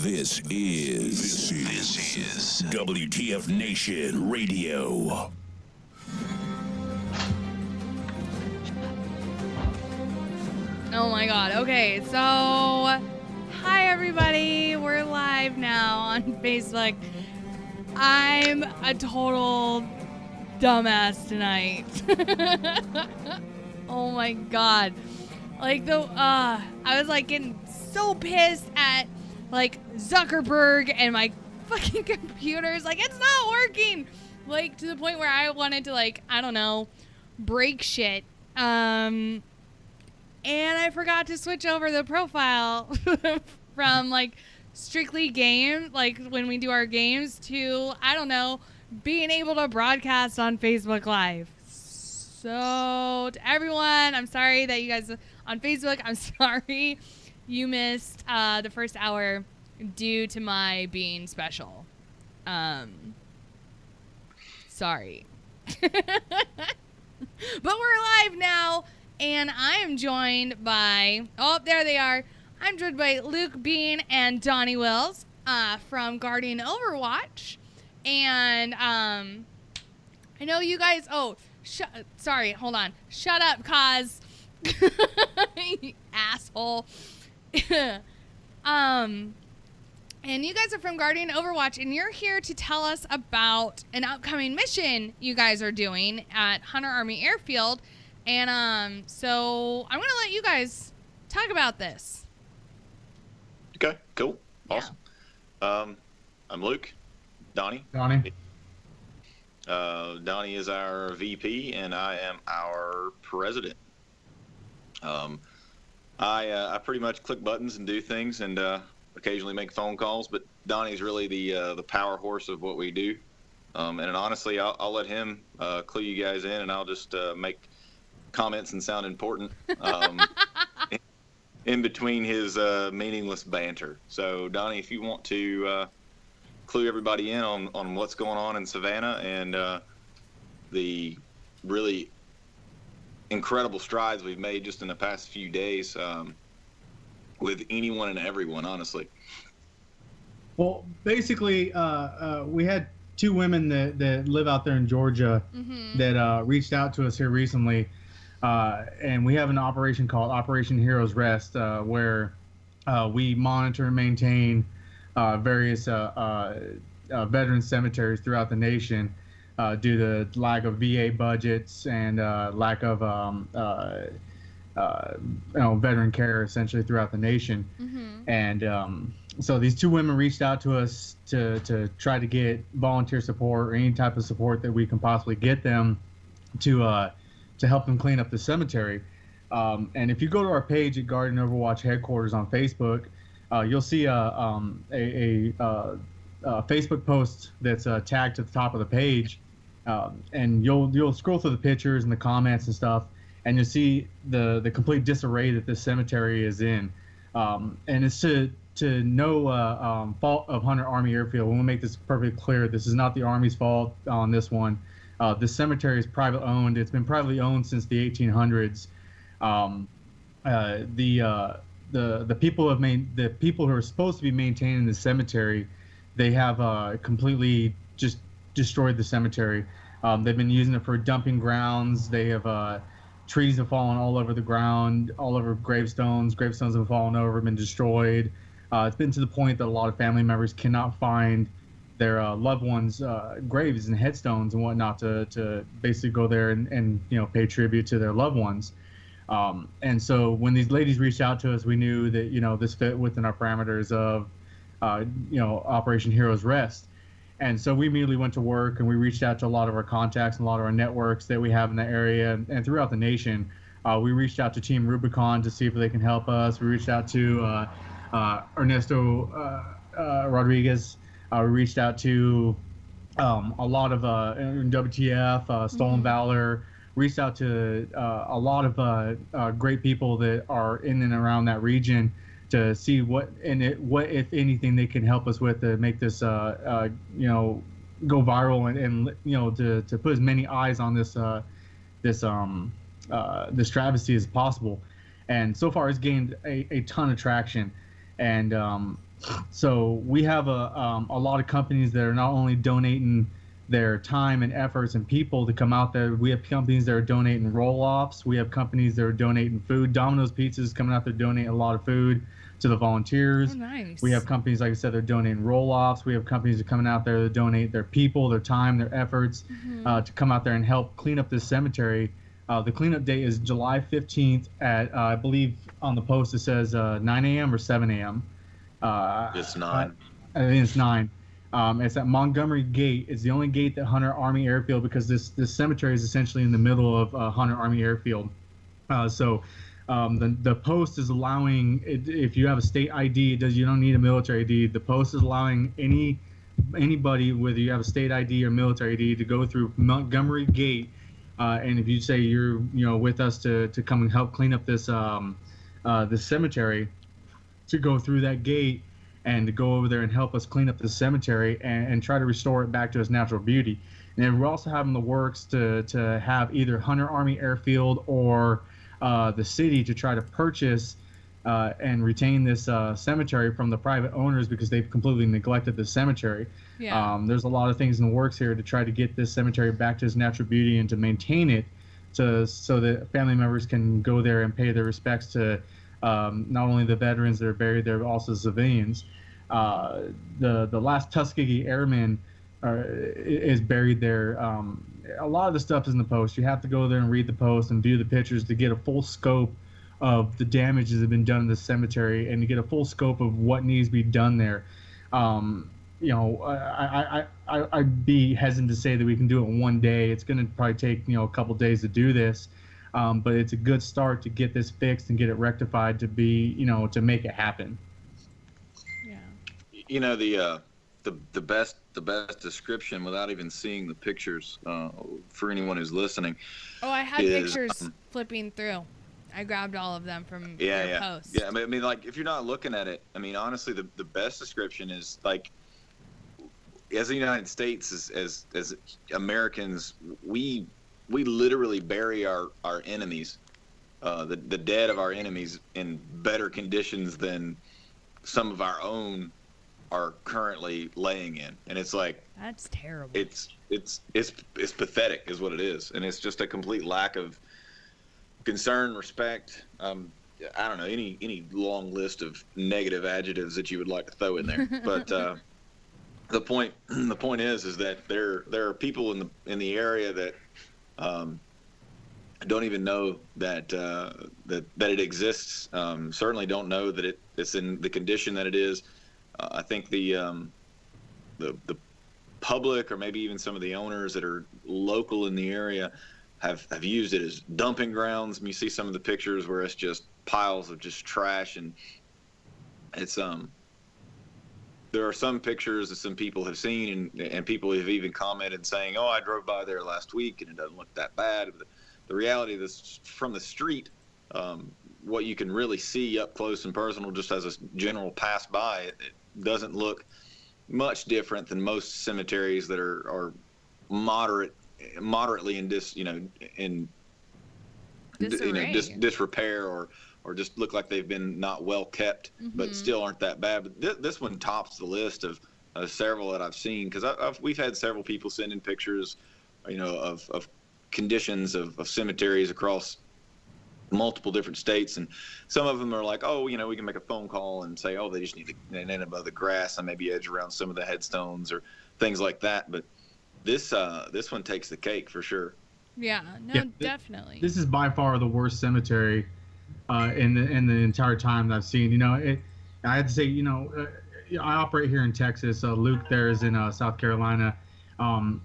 This is WTF Nation Radio. Oh my god. Okay, so hi everybody. We're live now on Facebook. I'm a total dumbass tonight. Oh my god. Like I was like getting so pissed at like Zuckerberg and my fucking computers. Like, it's not working. Like, to the point where I wanted to, like, I don't know, break shit. And I forgot to switch over the profile from like strictly game, like when we do our games, to, I don't know, being able to broadcast on Facebook Live. So to everyone, I'm sorry that you guys on Facebook, I'm sorry you missed the first hour due to my being special. Sorry. But we're live now. And I am joined by, oh, there they are. I'm joined by Luke Bean and Donnie Wills from Guardian Overwatch. And I know you guys, sorry, hold on. Shut up, Kaz. You asshole. And you guys are from Guardian Overwatch, and you're here to tell us about an upcoming mission you guys are doing at Hunter Army Airfield. And so I'm going to let you guys talk about this. Okay, cool. Awesome. Yeah. I'm Luke. Donnie. Donnie is our VP, and I am our president. I pretty much click buttons and do things and occasionally make phone calls, but Donnie's really the power horse of what we do. And honestly, I'll let him clue you guys in, and I'll just make comments and sound important in between his meaningless banter. So Donnie, if you want to clue everybody in on what's going on in Savannah and the really incredible strides we've made just in the past few days with anyone and everyone, honestly. Well, basically, we had two women that live out there in Georgia that reached out to us here recently. And we have an operation called Operation Heroes Rest, where we monitor and maintain various veteran cemeteries throughout the nation due to lack of VA budgets and lack of veteran care essentially throughout the nation. And so these two women reached out to us to try to get volunteer support or any type of support that we can possibly get them to help them clean up the cemetery. And if you go to our page at Guardian Overwatch headquarters on Facebook, you'll see a Facebook post that's tagged to the top of the page, and you'll scroll through the pictures and the comments and stuff, and you'll see the complete disarray that this cemetery is in. And it's to no fault of Hunter Army Airfield. We want to make this perfectly clear. This is not the Army's fault on this one. This cemetery is private owned. It's been privately owned since the 1800s. The people who are supposed to be maintaining the cemetery, they have completely just destroyed the cemetery. They've been using it for dumping grounds. They have trees have fallen all over the ground, all over gravestones. Gravestones have fallen over, been destroyed. It's been to the point that a lot of family members cannot find their loved ones' graves and headstones and whatnot to basically go there and pay tribute to their loved ones. And so when these ladies reached out to us, we knew that this fit within our parameters of Operation Heroes Rest. And so we immediately went to work and we reached out to a lot of our contacts and a lot of our networks that we have in the area and throughout the nation. We reached out to Team Rubicon to see if they can help us. We reached out to Ernesto Rodriguez. We reached out to a lot of WTF, Stolen Valor, reached out to a lot of great people that are in and around that region to see what if anything they can help us with to make this go viral and to put as many eyes on this travesty as possible. And so far it's gained a ton of traction. And So we have a lot of companies that are not only donating their time and efforts and people to come out there. We have companies that are donating roll-offs. We have companies that are donating food. Domino's Pizza is coming out there donating a lot of food to the volunteers. Oh, nice. We have companies, like I said, they're donating roll-offs. We have companies that are coming out there to donate their people, their time, their efforts to come out there and help clean up this cemetery. The cleanup date is July 15th at, I believe on the post it says 9 a.m. or 7 a.m. It's 9. I think it's 9. It's at Montgomery Gate. It's the only gate that Hunter Army Airfield, because this cemetery is essentially in the middle of Hunter Army Airfield. The post is allowing, if you have a state ID, you don't need a military ID. The post is allowing anybody, whether you have a state ID or military ID, to go through Montgomery Gate. And if you say you're with us to come and help clean up this cemetery, to go through that gate and to go over there and help us clean up the cemetery and try to restore it back to its natural beauty. And then we're also having the works to have either Hunter Army Airfield or the city to try to purchase and retain this cemetery from the private owners, because they've completely neglected the cemetery. Yeah. There's a lot of things in the works here to try to get this cemetery back to its natural beauty and to maintain it so that family members can go there and pay their respects to not only the veterans that are buried there, but also civilians. The last Tuskegee Airman is buried there. A lot of the stuff is in the post. You have to go there and read the post and view the pictures to get a full scope of the damages that have been done in the cemetery and to get a full scope of what needs to be done there. I'd be hesitant to say that we can do it in one day. It's going to probably take a couple days to do this. But it's a good start to get this fixed and get it rectified to to make it happen. Yeah. The best description, without even seeing the pictures, for anyone who's listening. Oh, I had pictures flipping through. I grabbed all of them from your post. Yeah, I mean, like, if you're not looking at it, I mean, honestly, the best description is, like, as the United States, as Americans, we literally bury our enemies, the dead of our enemies, in better conditions than some of our own are currently laying in. And it's like, that's terrible. It's pathetic is what it is. And it's just a complete lack of concern, respect. I don't know, any long list of negative adjectives that you would like to throw in there. But the point is that there are people in the area that don't even know that it exists. Certainly don't know that it's in the condition that it is. I think the public, or maybe even some of the owners that are local in the area, have used it as dumping grounds. You see some of the pictures where it's just piles of just trash, and it's there are some pictures that some people have seen, and people have even commented saying, "Oh, I drove by there last week and it doesn't look that bad." But the reality of this from the street, what you can really see up close and personal, just as a general pass by, it doesn't look much different than most cemeteries that are moderately in disrepair, or just look like they've been not well kept, but still aren't that bad. But this one tops the list of several that I've seen, because we've had several people send in pictures, of conditions of cemeteries across multiple different states, and some of them are like, oh, we can make a phone call and say, oh, they just need to net above the grass and maybe edge around some of the headstones or things like that. But this one takes the cake for sure. Yeah, no, definitely. This is by far the worst cemetery in the entire time that I've seen. I have to say, I operate here in Texas. Luke there is in South Carolina, and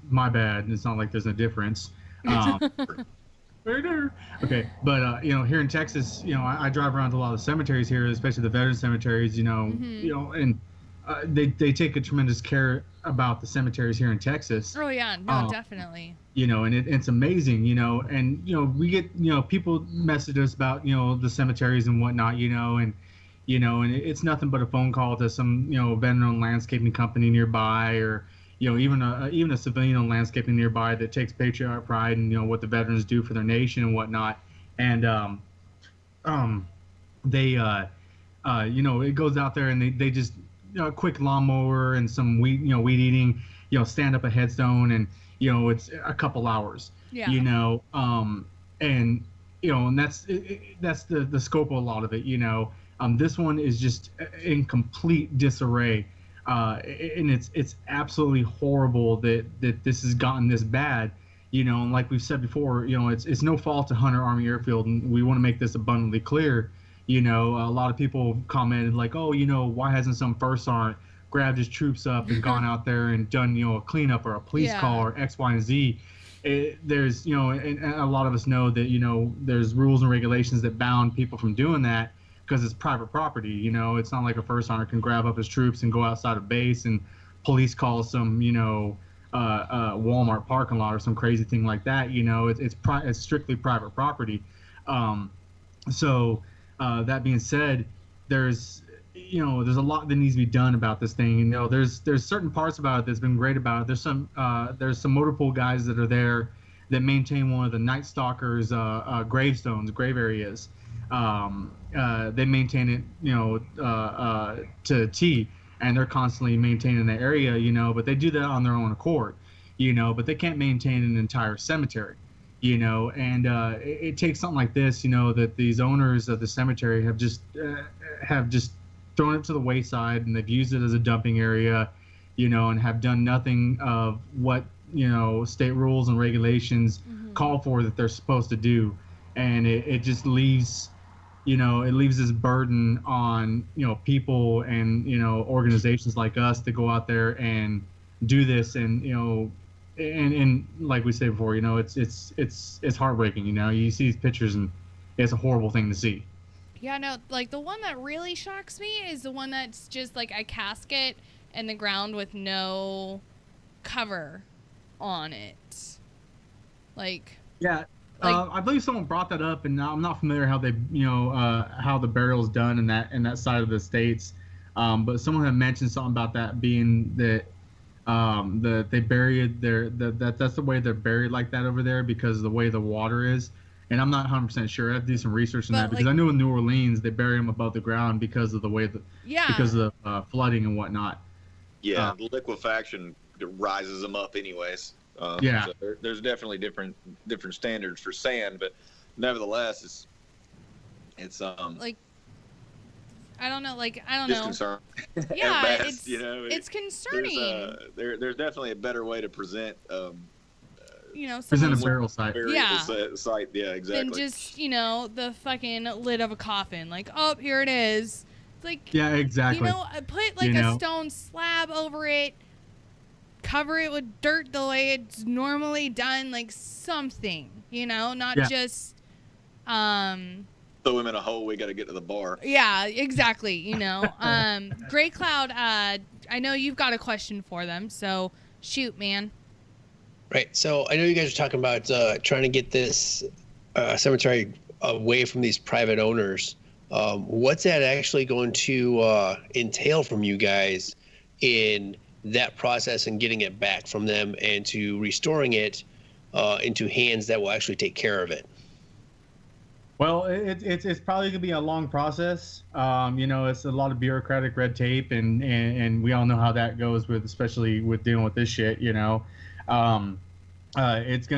my bad. It's not like there's a difference. Okay, but here in Texas, I drive around to a lot of cemeteries here, especially the veteran cemeteries. And they take a tremendous care about the cemeteries here in Texas. Oh yeah, no, definitely. And it's amazing. And we get people message us about the cemeteries and whatnot. And it's nothing but a phone call to some veteran landscaping company nearby, or even a civilian landscaping nearby that takes patriotic pride in what the veterans do for their nation and whatnot. And it goes out there and they just, a quick lawnmower and some weed eating, stand up a headstone, and it's a couple hours. Yeah. And and that's the scope of a lot of it. This one is just in complete disarray, and it's absolutely horrible that this has gotten this bad. And like we've said before, it's no fault of Hunter Army Airfield, and we want to make this abundantly clear. A lot of people commented like, oh, why hasn't some first sergeant grabbed his troops up and gone out there and done, a cleanup or a police call or X, Y, and Z. There's, and a lot of us know that, there's rules and regulations that bound people from doing that because it's private property. It's not like a first sergeant can grab up his troops and go outside of base and police call some, Walmart parking lot or some crazy thing like that. It's strictly private property. So that being said, there's a lot that needs to be done about this thing. There's certain parts about it that's been great about it. There's some motor pool guys that are there that maintain one of the Night Stalkers grave areas. They maintain it to a T, and they're constantly maintaining the area, but they do that on their own accord, but they can't maintain an entire cemetery. And it takes something like this, that these owners of the cemetery have just thrown it to the wayside, and they've used it as a dumping area, and have done nothing of what, state rules and regulations call for that they're supposed to do. And it just leaves, it leaves this burden on, people and, organizations like us to go out there and do this. And, and like we said before, it's heartbreaking. You see these pictures and it's a horrible thing to see. Yeah, no, like the one that really shocks me is the one that's just like a casket in the ground with no cover on it. I believe someone brought that up, and I'm not familiar how they, how the burial is done in that side of the states. But someone had mentioned something about that being that they buried that's the way they're buried like that over there because of the way the water is. And I'm not 100% sure. I have to do some research on that because I know in New Orleans they bury them above the ground because of the way because of the flooding and whatnot. Yeah, the liquefaction rises them up anyways. So there's definitely different standards for sand, but nevertheless, it's I don't know. Concerning. Yeah, best, it's concerning. There's definitely a better way to present. Present a burial site. Site. Yeah, exactly. Than just the fucking lid of a coffin. Like, oh, here it is. It's like, yeah, exactly. Put like a stone slab over it. Cover it with dirt the way it's normally done. Like something, not just. Throw him in a hole. We got to get to the bar. Yeah, exactly. Gray Cloud. I know you've got a question for them, so shoot, man. Right. So I know you guys are talking about trying to get this cemetery away from these private owners. What's that actually going to entail from you guys in that process and getting it back from them and to restoring it into hands that will actually take care of it? Well, it's probably gonna be a long process. It's a lot of bureaucratic red tape, and we all know how that goes especially with dealing with this shit. It's gonna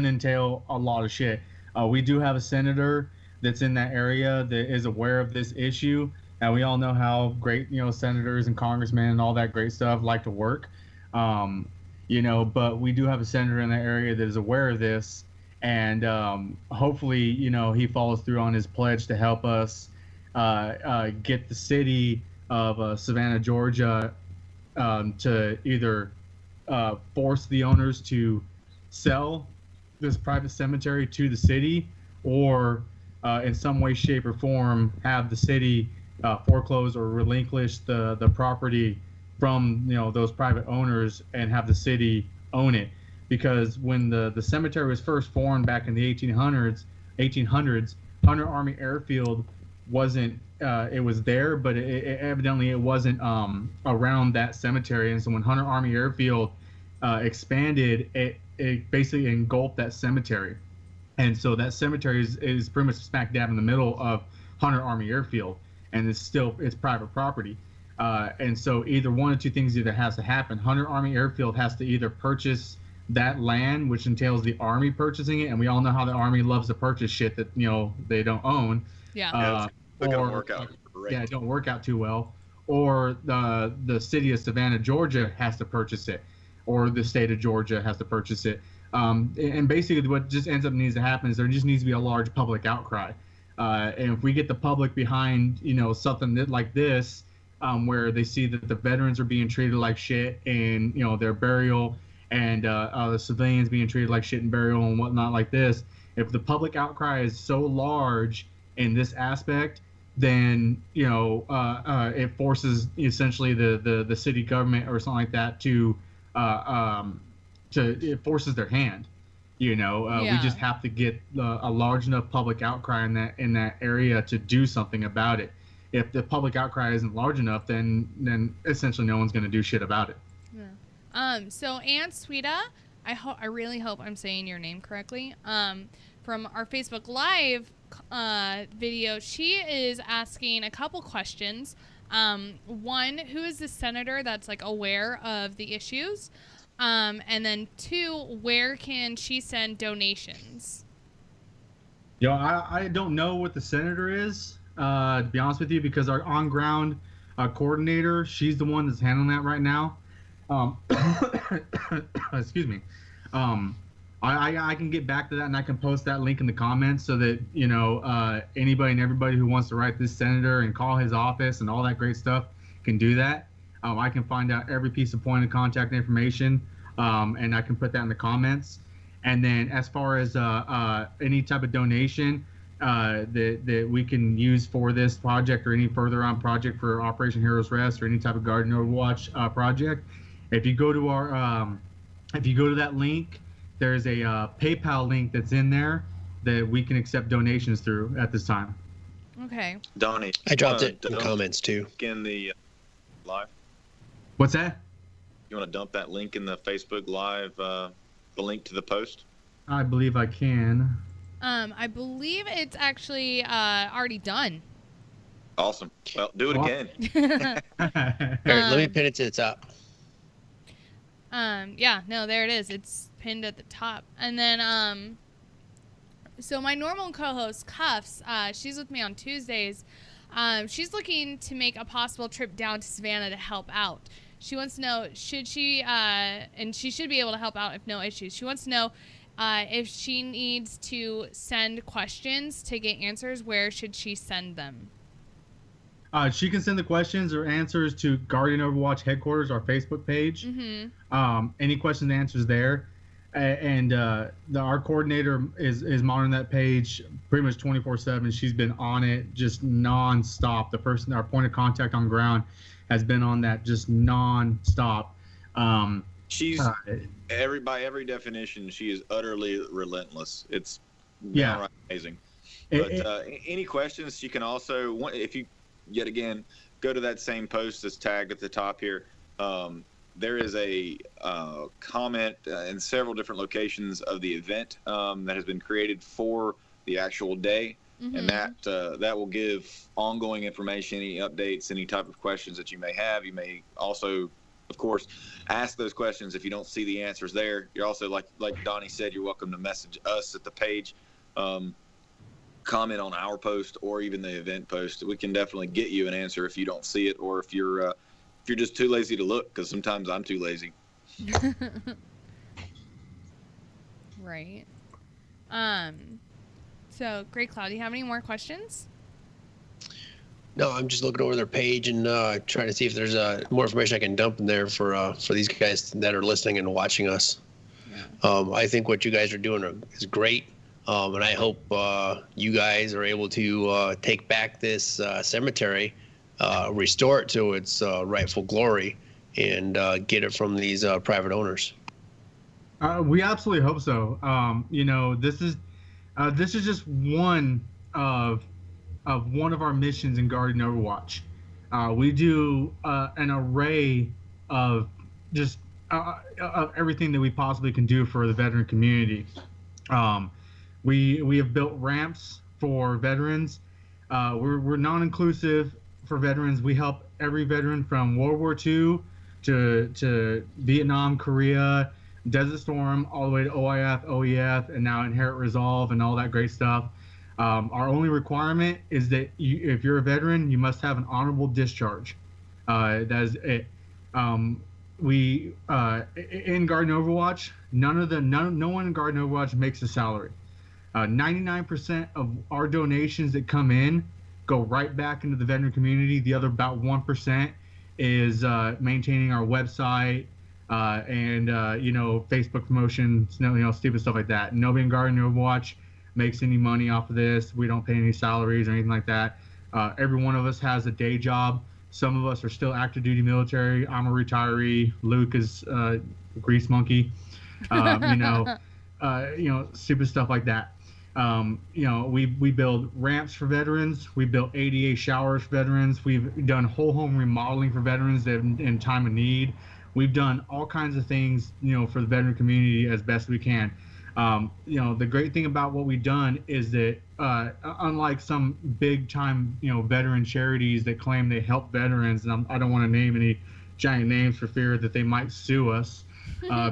entail a lot of shit. We do have a senator that's in that area that is aware of this issue, and we all know how great senators and congressmen and all that great stuff like to work. But we do have a senator in that area that is aware of this. And hopefully, he follows through on his pledge to help us get the city of Savannah, Georgia, to either force the owners to sell this private cemetery to the city, or in some way, shape, or form have the city foreclose or relinquish the property from those private owners and have the city own it. Because when the cemetery was first formed back in the 1800s, Hunter Army Airfield wasn't. It was there, but evidently it wasn't around that cemetery. And so when Hunter Army Airfield expanded, it basically engulfed that cemetery. And so that cemetery is pretty much smack dab in the middle of Hunter Army Airfield. and it's private property. And so either one or two things either has to happen. Hunter Army Airfield has to either purchase that land, which entails the Army purchasing it, and we all know how the Army loves to purchase shit that they don't own. Yeah. It don't work out great. Yeah, it don't work out too well. Or the city of Savannah, Georgia, has to purchase it, or the state of Georgia has to purchase it. And basically, what just ends up needs to happen is there just needs to be a large public outcry. And if we get the public behind, something like this, where they see that the veterans are being treated like shit, and their burial, and the civilians being treated like shit and burial and whatnot like this. If the public outcry is so large in this aspect, then it forces essentially the city government or something like that to it forces their hand. We just have to get a large enough public outcry in that area to do something about it. If the public outcry isn't large enough, then essentially no one's going to do shit about it. Yeah. So Aunt Sweeta, I really hope I'm saying your name correctly. From our Facebook Live video, she is asking a couple questions. One, who is the senator that's aware of the issues? And then 2, where can she send donations? I don't know what the senator is, to be honest with you, because our on-ground coordinator, she's the one that's handling that right now. Excuse me. I can get back to that, and I can post that link in the comments so that anybody and everybody who wants to write this senator and call his office and all that great stuff can do that. I can find out every piece of point of contact information, and I can put that in the comments. And then as far as any type of donation that we can use for this project or any further on project for Operation Heroes Rest or any type of Garden Overwatch project, if you go to that link, there's a PayPal link that's in there that we can accept donations through at this time. Okay. Donnie, I dropped it in the comments too. In the live. What's that? You want to dump that link in the Facebook Live, the link to the post? I believe I can. I believe it's actually already done. Awesome. Well, do it again. Here, let me pin it to the top. Yeah, no, there it is. It's pinned at the top. And then, so my normal co-host, Cuffs, she's with me on Tuesdays. She's looking to make a possible trip down to Savannah to help out. She wants to know, should she, and she should be able to help out if no issues. She wants to know if she needs to send questions to get answers, where should she send them? She can send the questions or answers to Guardian Overwatch headquarters, our Facebook page. Mm-hmm. Any questions and answers there. And our coordinator is monitoring that page pretty much 24/7. She's been on it just non-stop. Our point of contact on ground has been on that just non-stop. She's by every definition, she is utterly relentless. It's downright amazing. But any questions, you can also, if you yet again go to that same post that's tagged at the top here. There is a comment in several different locations of the event that has been created for the actual day. Mm-hmm. And that will give ongoing information, any updates, any type of questions that you may have. You may also, of course, ask those questions if you don't see the answers there. You're also, like Donnie said, you're welcome to message us at the page, comment on our post or even the event post. We can definitely get you an answer if you don't see it, or if you're just too lazy to look, because sometimes I'm too lazy. Right. So, Great Cloud, do you have any more questions? No, I'm just looking over their page and trying to see if there's more information I can dump in there for these guys that are listening and watching us. Yeah. I think what you guys are doing is great, and I hope you guys are able to take back this cemetery, restore it to its rightful glory, and get it from these private owners. We absolutely hope so. This is just one of our missions in Guardian Overwatch. We do an array of just of everything that we possibly can do for the veteran community. We have built ramps for veterans. We're non-inclusive for veterans. We help every veteran from World War II to Vietnam, Korea, Desert Storm, all the way to OIF, OEF, and now Inherit Resolve and all that great stuff. Our only requirement is that if you're a veteran, you must have an honorable discharge. That is it. We in Garden Overwatch, no one in Garden Overwatch makes a salary. 99% of our donations that come in go right back into the veteran community. The other about 1% is maintaining our website and Facebook promotions, stupid stuff like that. Nobody in Garden Overwatch makes any money off of this. We don't pay any salaries or anything like that. Every one of us has a day job. Some of us are still active duty military. I'm a retiree. Luke is a grease monkey. Stupid stuff like that. We build ramps for veterans. We built ADA showers for veterans. We've done whole home remodeling for veterans in time of need. We've done all kinds of things, for the veteran community as best we can. The great thing about what we've done is that, unlike some big time, veteran charities that claim they help veterans, and I don't want to name any giant names for fear that they might sue us,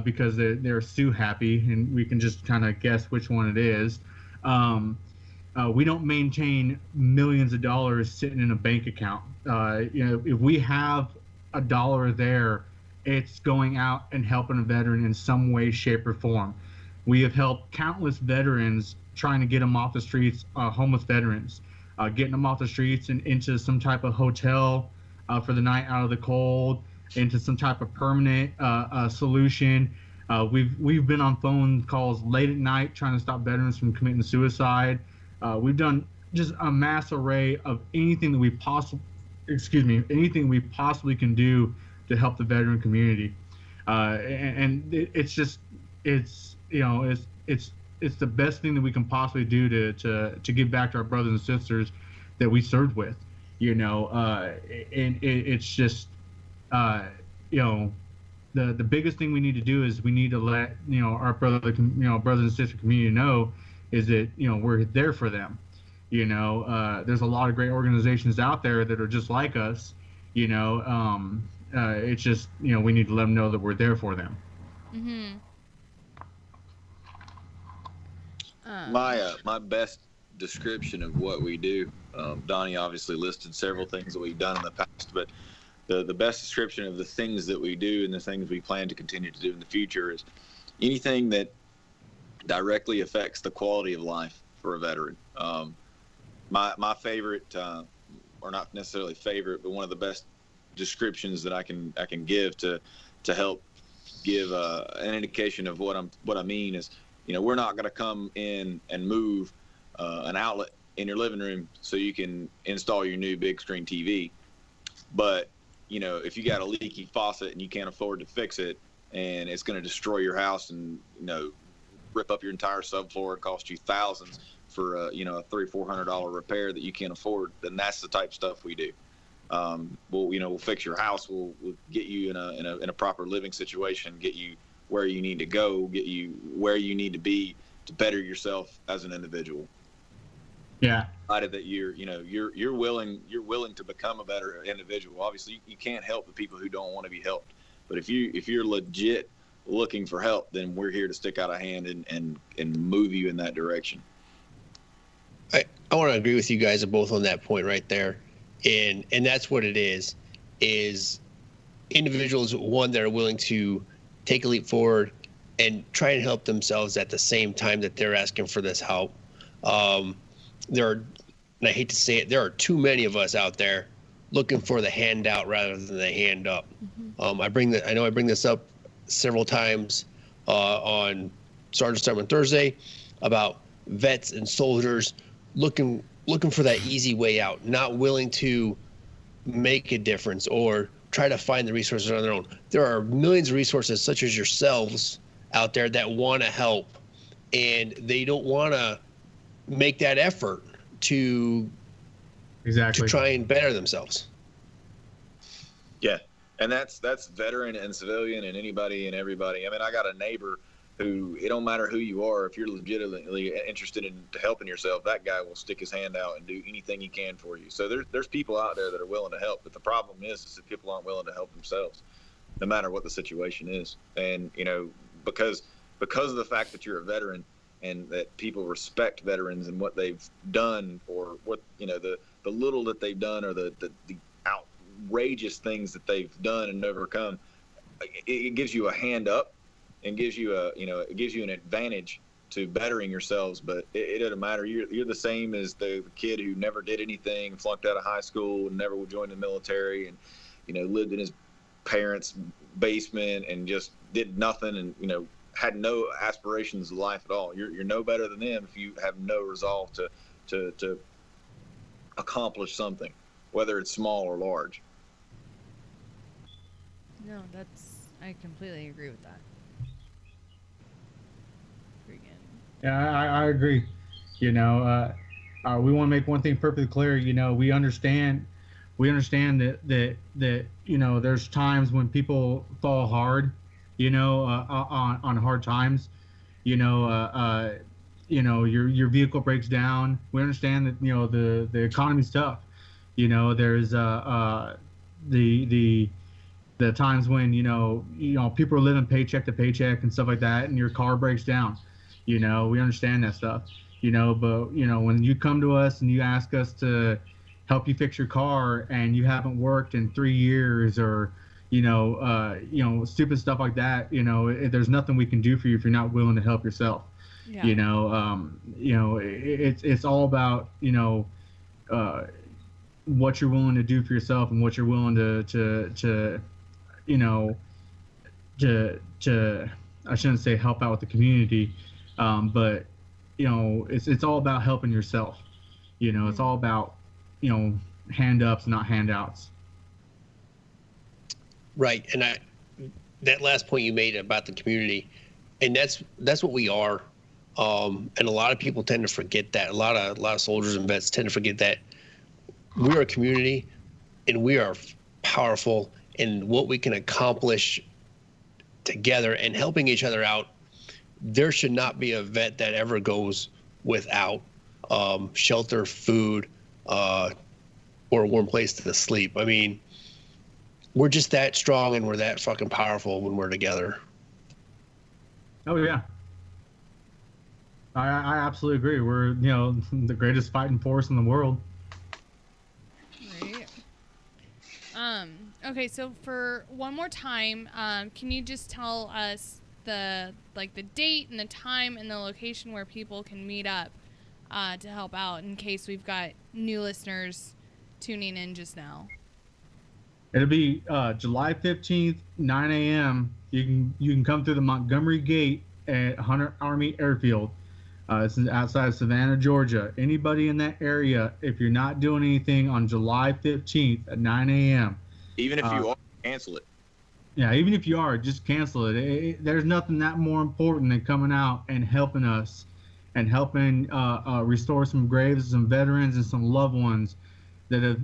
because they're sue happy, and we can just kind of guess which one it is. We don't maintain millions of dollars sitting in a bank account. If we have a dollar there, it's going out and helping a veteran in some way, shape, or form. We have helped countless veterans trying to get them off the streets, homeless veterans, getting them off the streets and into some type of hotel for the night out of the cold, into some type of permanent solution. We've been on phone calls late at night trying to stop veterans from committing suicide. We've done just a mass array of anything we possibly can do to help the veteran community. It's the best thing that we can possibly do to give back to our brothers and sisters that we served with. It's just the biggest thing we need to do is we need to let our brothers and sister community know is that we're there for them. There's a lot of great organizations out there that are just like us. It's just we need to let them know that we're there for them. Mm-hmm. My best description of what we do, Donnie obviously listed several things that we've done in the past, but the best description of the things that we do and the things we plan to continue to do in the future is anything that directly affects the quality of life for a veteran. My favorite, or not necessarily favorite, but one of the best descriptions that I can give to help give an indication of what I mean is, we're not going to come in and move an outlet in your living room so you can install your new big screen TV. But, if you got a leaky faucet and you can't afford to fix it and it's going to destroy your house and, rip up your entire subfloor and cost you thousands for a $300-400 repair that you can't afford, then that's the type of stuff we do. We'll fix your house. We'll get you in a proper living situation, get you where you need to go, get you where you need to be to better yourself as an individual. Yeah. Provided that you're willing to become a better individual. Obviously, you can't help the people who don't want to be helped. But if you're legit looking for help, then we're here to stick out a hand and move you in that direction. I want to agree with you guys both on that point right there. And that's what it is individuals, one, that are willing to take a leap forward and try and help themselves at the same time that they're asking for this help. There are, and I hate to say it, there are too many of us out there looking for the handout rather than the hand up. Mm-hmm. I know I bring this up several times on Sergeant's Time on Thursday about vets and soldiers looking for that easy way out, not willing to make a difference or try to find the resources on their own. There are millions of resources such as yourselves out there that want to help, and they don't want to make that effort to try and better themselves. Yeah, and that's veteran and civilian and anybody and everybody. I mean, I got a neighbor who, it don't matter who you are, if you're legitimately interested in helping yourself, that guy will stick his hand out and do anything he can for you. So there's people out there that are willing to help, but the problem is that people aren't willing to help themselves, no matter what the situation is. And because of the fact that you're a veteran and that people respect veterans and what they've done, or what the little that they've done, or the outrageous things that they've done and overcome, it gives you a hand up and gives you it gives you an advantage to bettering yourselves. But it doesn't matter. You're the same as the kid who never did anything, flunked out of high school, and never joined the military, and lived in his parents' basement and just did nothing, and had no aspirations of life at all. You're no better than them if you have no resolve to accomplish something, whether it's small or large. No, I completely agree with that. Yeah, I agree. We want to make one thing perfectly clear. We understand that there's times when people fall hard, on hard times. Your vehicle breaks down. We understand that the economy's tough. There's the times when people are living paycheck to paycheck and stuff like that, and your car breaks down. We understand that stuff. But when you come to us and you ask us to help you fix your car, and you haven't worked in 3 years, or stupid stuff like that, there's nothing we can do for you if you're not willing to help yourself. Yeah. It's all about what you're willing to do for yourself, and what you're willing to I shouldn't say help out with the community, but it's all about helping yourself. It's all about hand ups, not handouts. Right, and that last point you made about the community, and that's what we are, and a lot of people tend to forget that. A lot of soldiers and vets tend to forget that we're a community, and we are powerful in what we can accomplish together and helping each other out. There should not be a vet that ever goes without shelter, food, or a warm place to sleep. I mean, we're just that strong, and we're that fucking powerful when we're together. Oh yeah, I absolutely agree. We're the greatest fighting force in the world. Right. Okay, so for one more time, can you just tell us the date and the time and the location where people can meet up to help out, in case we've got new listeners tuning in just now? It'll be July 15th, 9 a.m. You can come through the Montgomery Gate at Hunter Army Airfield. This is outside of Savannah, Georgia. Anybody in that area, if you're not doing anything on July 15th at 9 a.m. Even if you are, cancel it. Yeah, even if you are, just cancel it. There's nothing that more important than coming out and helping us, and helping restore some graves, some veterans, and some loved ones that have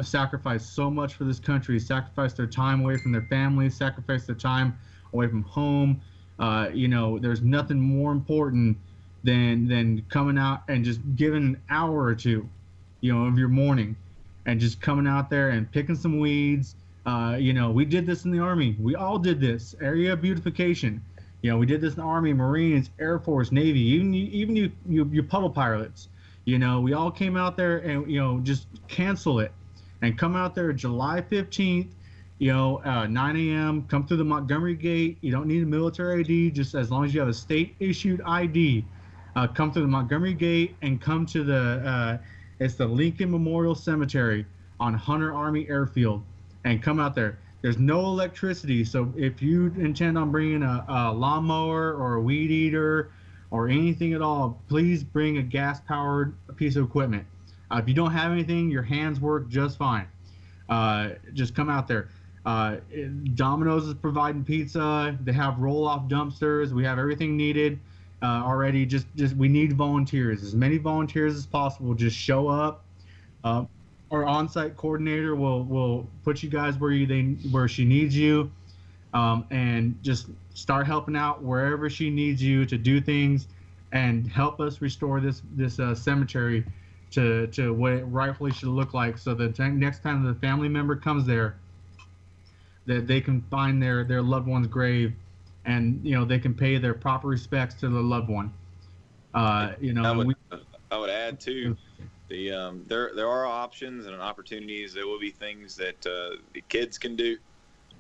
sacrificed so much for this country, sacrificed their time away from their families, sacrificed their time away from home. There's nothing more important than coming out and just giving an hour or two of your morning, and just coming out there and picking some weeds. We did this in the Army. We all did this. Area beautification. We did this in the Army, Marines, Air Force, Navy, even you puddle pilots. We all came out there and, just cancel it and come out there July 15th, 9 a.m., come through the Montgomery Gate. You don't need a military ID, just as long as you have a state issued ID. Come through the Montgomery Gate and come to it's the Lincoln Memorial Cemetery on Hunter Army Airfield, and come out there. There's no electricity, so if you intend on bringing a lawnmower or a weed eater or anything at all, please bring a gas-powered piece of equipment. If you don't have anything, your hands work just fine. Just come out there. Domino's is providing pizza. They have roll-off dumpsters. We have everything needed already. Just we need volunteers. As many volunteers as possible. Just show up. Our on-site coordinator will put you guys where she needs you. and just start helping out wherever she needs you to do things, and help us restore this cemetery to what it rightfully should look like, so that next time the family member comes there, that they can find their loved one's grave, and they can pay their proper respects to the loved one. I would add too, there are options and opportunities. There will be things that the kids can do.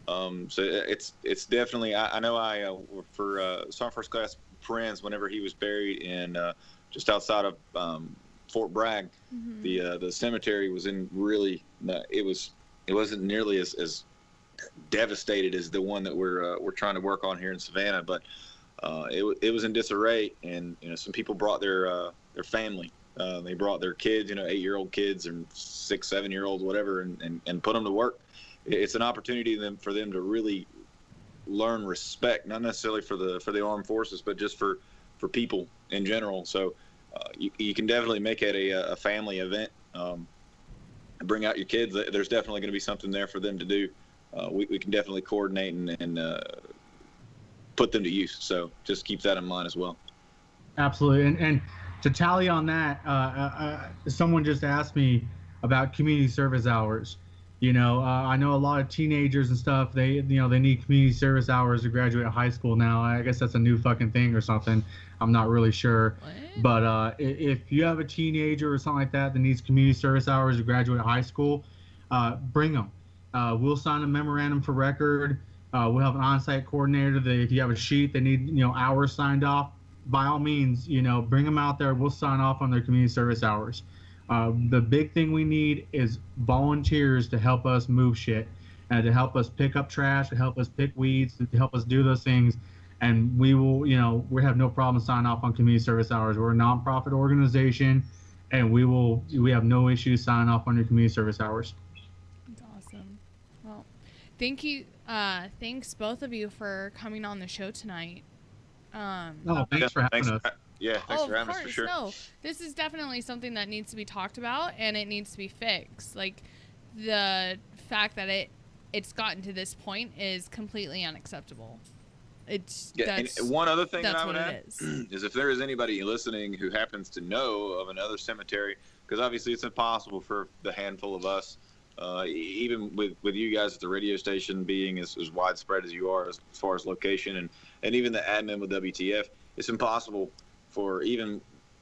So it's definitely, I know for Sergeant First Class Prince, whenever he was buried in just outside of Fort Bragg, the cemetery was in really, it wasn't nearly as devastated as the one that we're trying to work on here in Savannah, but it was in disarray, and some people brought their family. They brought their kids, 8-year-old kids and 6, 7-year-olds, whatever, and put them to work. It's an opportunity for them to really learn respect, not necessarily for the armed forces, but just for people in general. So you can definitely make it a family event. Bring out your kids. There's definitely going to be something there for them to do. We can definitely coordinate and put them to use. So just keep that in mind as well. Absolutely. And to tally on that, someone just asked me about community service hours. I know a lot of teenagers and stuff, they need community service hours to graduate high school now. I guess that's a new fucking thing or something. I'm not really sure. What? But if you have a teenager or something like that needs community service hours to graduate high school, bring them. We'll sign a memorandum for record. We'll have an on-site coordinator that if you have a sheet that need hours signed off, by all means, bring them out there. We'll sign off on their community service hours. The big thing we need is volunteers to help us move shit, and to help us pick up trash, to help us pick weeds, to help us do those things. And we will, we have no problem signing off on community service hours. We're a nonprofit organization, and we have no issues signing off on your community service hours. That's awesome. Well, thank you. Thanks both of you for coming on the show tonight. Thanks for having us. Yeah, thanks for having us, for sure. No, this is definitely something that needs to be talked about, and it needs to be fixed. Like, the fact that it's gotten to this point is completely unacceptable. And one other thing that I would add is if there is anybody listening who happens to know of another cemetery, because obviously it's impossible for the handful of us, even with you guys at the radio station being as widespread as you are as far as location, and even the admin with WTF, it's impossible for, even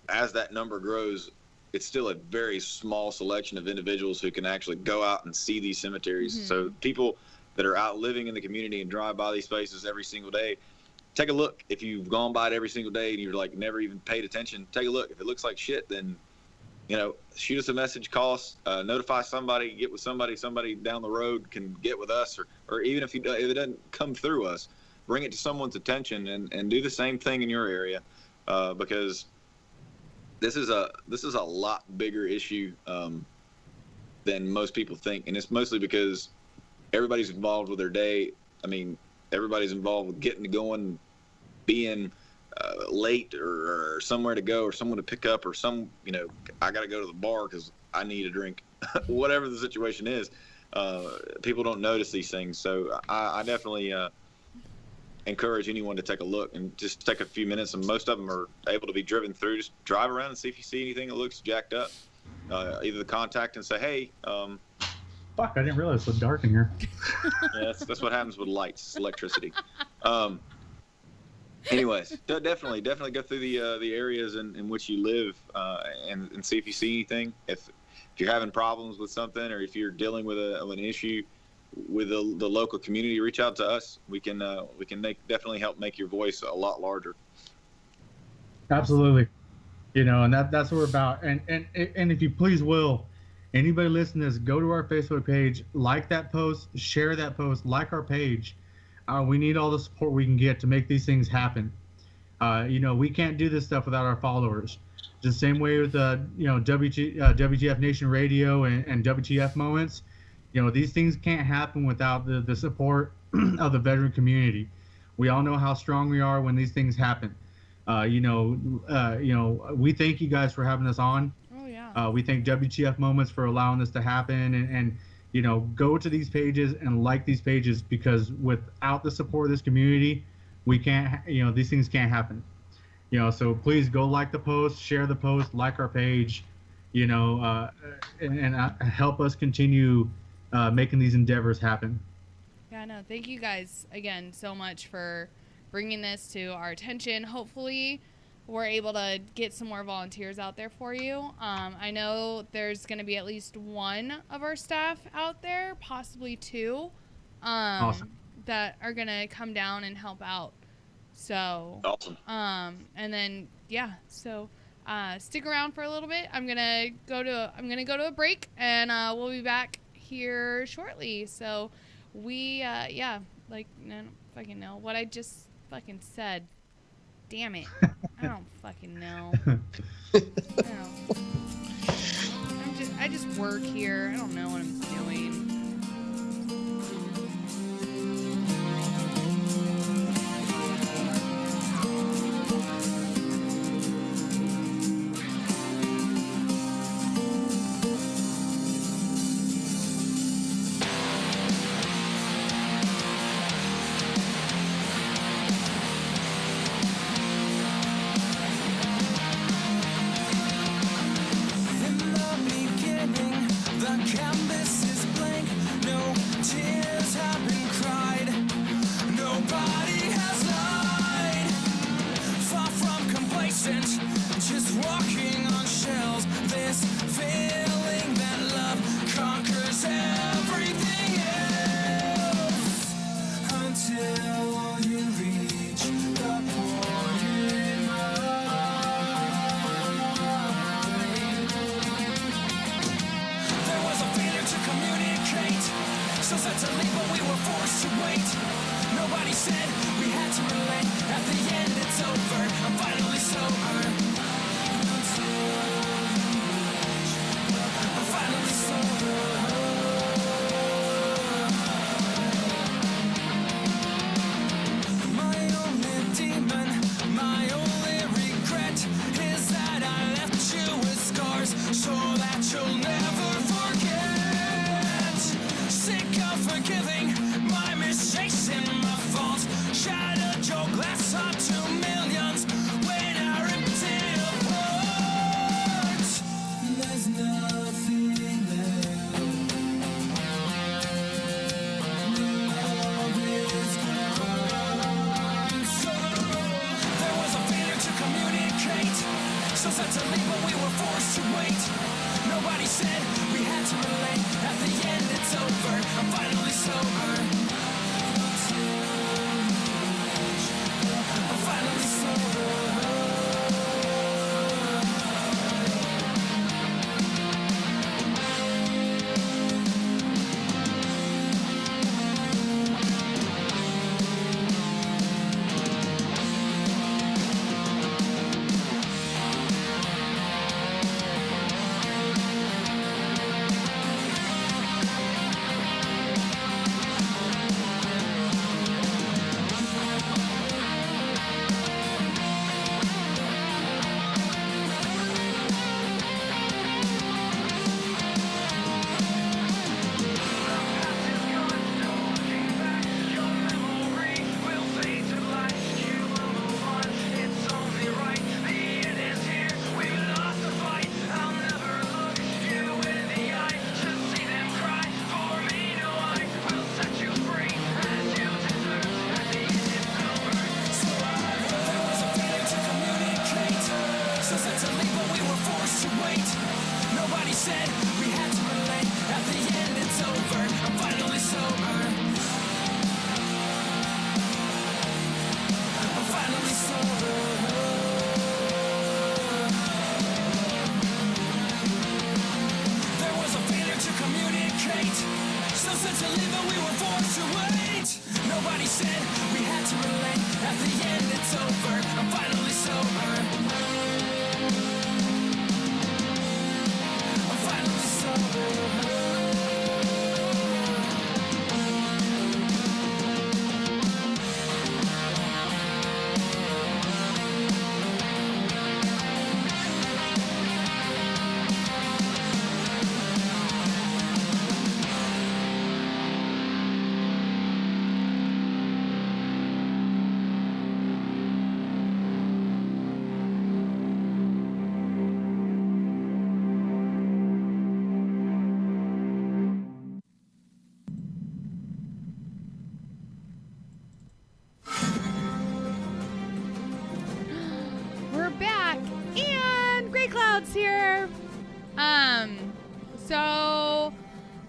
as that number grows, it's still a very small selection of individuals who can actually go out and see these cemeteries. Mm-hmm. So people that are out living in the community and drive by these places every single day, take a look. If you've gone by it every single day and you're like never even paid attention, take a look. If it looks like shit, then shoot us a message, call us, notify somebody, get with somebody down the road can get with us, or even if it doesn't come through us, bring it to someone's attention and do the same thing in your area. Because this is a lot bigger issue than most people think, and it's mostly because everybody's involved with their day. I mean, everybody's involved with getting to going, being late or somewhere to go or someone to pick up or I got to go to the bar because I need a drink. Whatever the situation is, people don't notice these things. So I definitely encourage anyone to take a look and just take a few minutes, and most of them are able to be driven through. Just drive around and see if you see anything that looks jacked up. Either contact and say, hey, fuck, I didn't realize it was so dark in here. Yeah, that's what happens with lights, electricity. Anyways, definitely go through the areas in which you live, and see if you see anything. If you're having problems with something, or if you're dealing with an issue with the local community, reach out to us. We can definitely help make your voice a lot larger. Absolutely, and that's what we're about. And if you please will, anybody listening to this, go to our Facebook page, like that post, share that post, like our page. We need all the support we can get to make these things happen. We can't do this stuff without our followers. The same way with WTF Nation Radio and WTF Moments. These things can't happen without the support of the veteran community. We all know how strong we are when these things happen. We thank you guys for having us on. Oh yeah. We thank WTF Moments for allowing this to happen, and go to these pages and like these pages, because without the support of this community, we can't, these things can't happen. So please go like the post, share the post, like our page, and help us continue making these endeavors happen. Yeah, no, thank you guys again so much for bringing this to our attention. Hopefully, we're able to get some more volunteers out there for you. I know there's going to be at least one of our staff out there, possibly two, Awesome. that are going to come down and help out. So, Awesome. and then so stick around for a little bit. I'm gonna go to a break, and we'll be back here shortly. So I don't fucking know what I just fucking said. Damn it. I don't fucking know. I just work here. I don't know what I'm doing. Cloud's here. So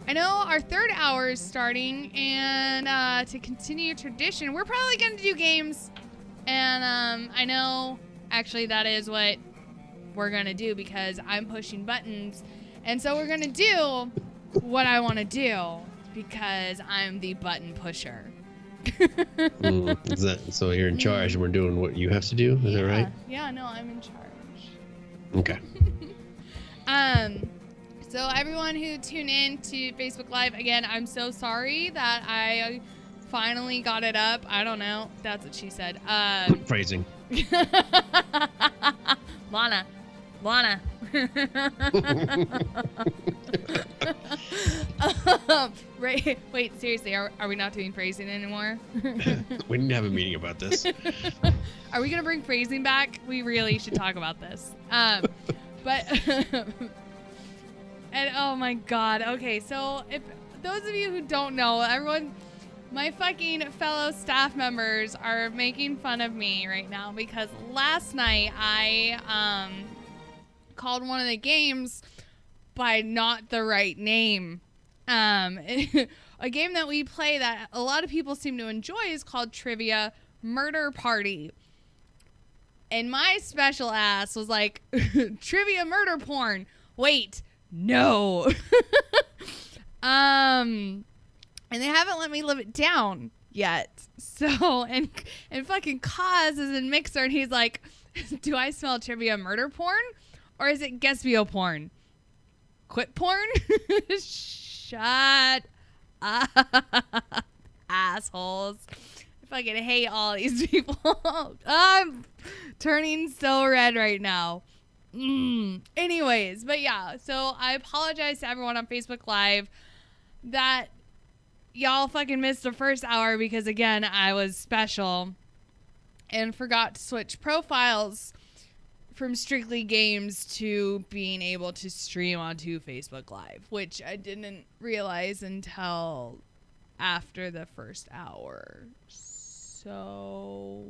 I know our third hour is starting, and to continue tradition, we're probably gonna do games. And I know actually that is what we're gonna do because I'm pushing buttons, and so we're gonna do what I want to do because I'm the button pusher. Is that, so you're in charge and we're doing what you have to do? Is that right? Yeah, no, I'm in charge. Okay. So everyone who tuned in to Facebook Live, again, I'm so sorry that I finally got it up. I don't know. That's what she said. Phrasing. Lana. Wait, seriously, are we not doing phrasing anymore? We need to have a meeting about this. Are we gonna bring phrasing back? We really should talk about this. But and oh my god. Okay, so if those of you who don't know, everyone, my fucking fellow staff members are making fun of me right now because last night I called one of the games by not the right name. A game that we play that a lot of people seem to enjoy is called Trivia Murder Party. And my special ass was like, trivia murder porn. Wait, no. And they haven't let me live it down yet. So, and fucking Kaz is in Mixer, and he's like, do I smell trivia murder porn? Or is it Guespio porn? Quit porn? Shut up, assholes. I fucking hate all these people. I'm turning so red right now. Anyways, but yeah, so I apologize to everyone on Facebook Live that y'all fucking missed the first hour because, again, I was special and forgot to switch profiles from Strictly Games to being able to stream onto Facebook Live, which I didn't realize until after the first hour. So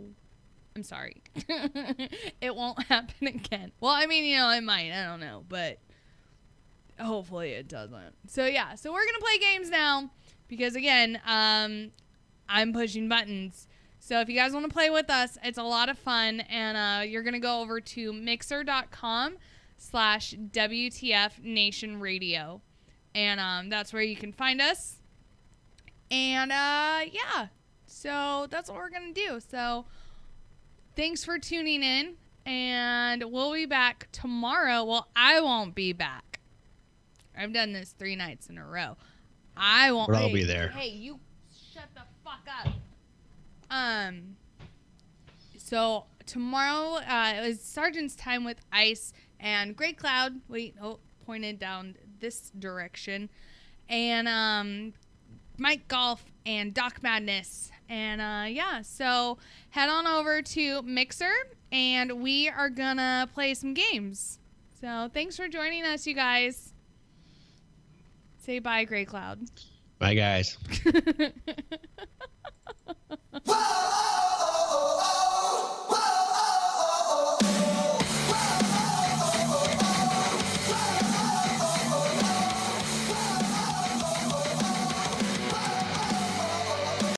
I'm sorry. It won't happen again. Well, I mean, it might. I don't know, but hopefully it doesn't. So yeah, so we're going to play games now because, again, I'm pushing buttons. So if you guys want to play with us, it's a lot of fun. And you're going to go over to mixer.com/WTF Nation Radio. And that's where you can find us. And yeah, so that's what we're going to do. So thanks for tuning in. And we'll be back tomorrow. Well, I won't be back. I've done this 3 nights in a row. I won't. But I'll be there. Hey, you shut the fuck up. So tomorrow it was Sergeant's Time with Ice and Great Cloud. Pointed down this direction. And Mike Golf and Doc Madness. And yeah, so head on over to Mixer and we are gonna play some games. So thanks for joining us, you guys. Say bye, Great Cloud. Bye, guys.